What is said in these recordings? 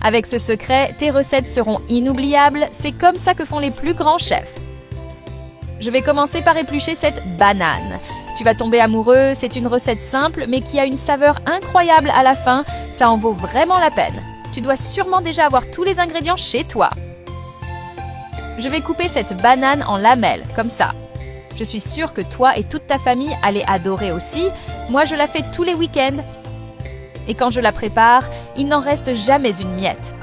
Avec ce secret, tes recettes seront inoubliables, c'est comme ça que font les plus grands chefs. Je vais commencer par éplucher cette banane. Tu vas tomber amoureux, c'est une recette simple mais qui a une saveur incroyable à la fin, ça en vaut vraiment la peine. Tu dois sûrement déjà avoir tous les ingrédients chez toi. Je vais couper cette banane en lamelles, comme ça. Je suis sûre que toi et toute ta famille allez adorer aussi. Moi, je la fais tous les week-ends. Et quand je la prépare, il n'en reste jamais une miette.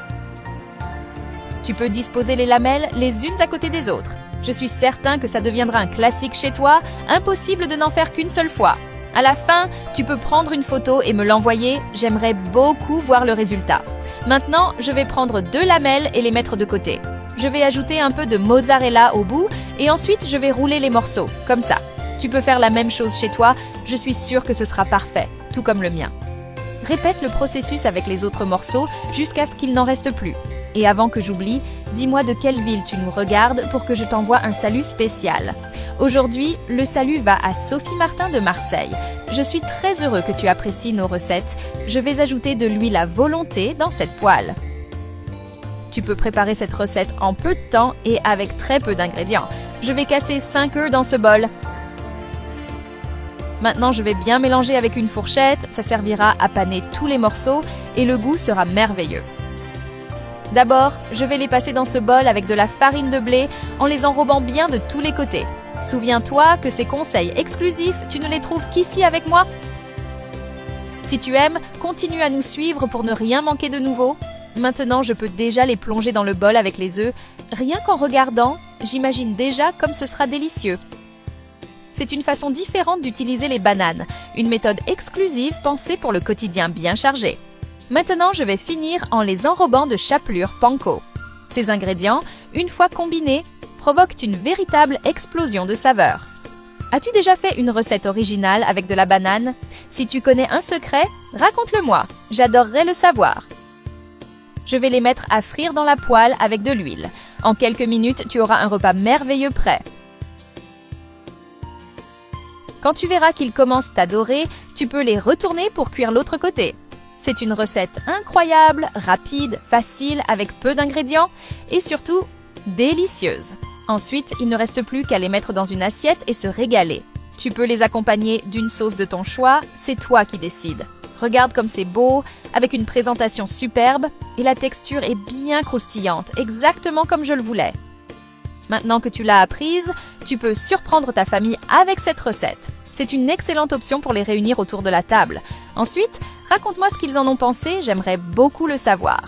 Tu peux disposer les lamelles les unes à côté des autres. Je suis certain que ça deviendra un classique chez toi, impossible de n'en faire qu'une seule fois. À la fin, tu peux prendre une photo et me l'envoyer, j'aimerais beaucoup voir le résultat. Maintenant, je vais prendre 2 lamelles et les mettre de côté. Je vais ajouter un peu de mozzarella au bout et ensuite je vais rouler les morceaux, comme ça. Tu peux faire la même chose chez toi, je suis sûre que ce sera parfait, tout comme le mien. Répète le processus avec les autres morceaux jusqu'à ce qu'il n'en reste plus. Et avant que j'oublie, dis-moi de quelle ville tu nous regardes pour que je t'envoie un salut spécial. Aujourd'hui, le salut va à Sophie Martin de Marseille. Je suis très heureux que tu apprécies nos recettes. Je vais ajouter de l'huile à volonté dans cette poêle. Tu peux préparer cette recette en peu de temps et avec très peu d'ingrédients. Je vais casser 5 œufs dans ce bol. Maintenant, je vais bien mélanger avec une fourchette. Ça servira à paner tous les morceaux et le goût sera merveilleux. D'abord, je vais les passer dans ce bol avec de la farine de blé en les enrobant bien de tous les côtés. Souviens-toi que ces conseils exclusifs, tu ne les trouves qu'ici avec moi. Si tu aimes, continue à nous suivre pour ne rien manquer de nouveau. Maintenant, je peux déjà les plonger dans le bol avec les œufs. Rien qu'en regardant, j'imagine déjà comme ce sera délicieux. C'est une façon différente d'utiliser les bananes, une méthode exclusive pensée pour le quotidien bien chargé. Maintenant, je vais finir en les enrobant de chapelure panko. Ces ingrédients, une fois combinés, provoquent une véritable explosion de saveurs. As-tu déjà fait une recette originale avec de la banane? Si tu connais un secret, raconte-le-moi, j'adorerais le savoir. Je vais les mettre à frire dans la poêle avec de l'huile. En quelques minutes, tu auras un repas merveilleux prêt. Quand tu verras qu'ils commencent à dorer, tu peux les retourner pour cuire l'autre côté. C'est une recette incroyable, rapide, facile, avec peu d'ingrédients et surtout délicieuse. Ensuite, il ne reste plus qu'à les mettre dans une assiette et se régaler. Tu peux les accompagner d'une sauce de ton choix, c'est toi qui décides. Regarde comme c'est beau, avec une présentation superbe et la texture est bien croustillante, exactement comme je le voulais. Maintenant que tu l'as apprise, tu peux surprendre ta famille avec cette recette. C'est une excellente option pour les réunir autour de la table. Ensuite, raconte-moi ce qu'ils en ont pensé, j'aimerais beaucoup le savoir.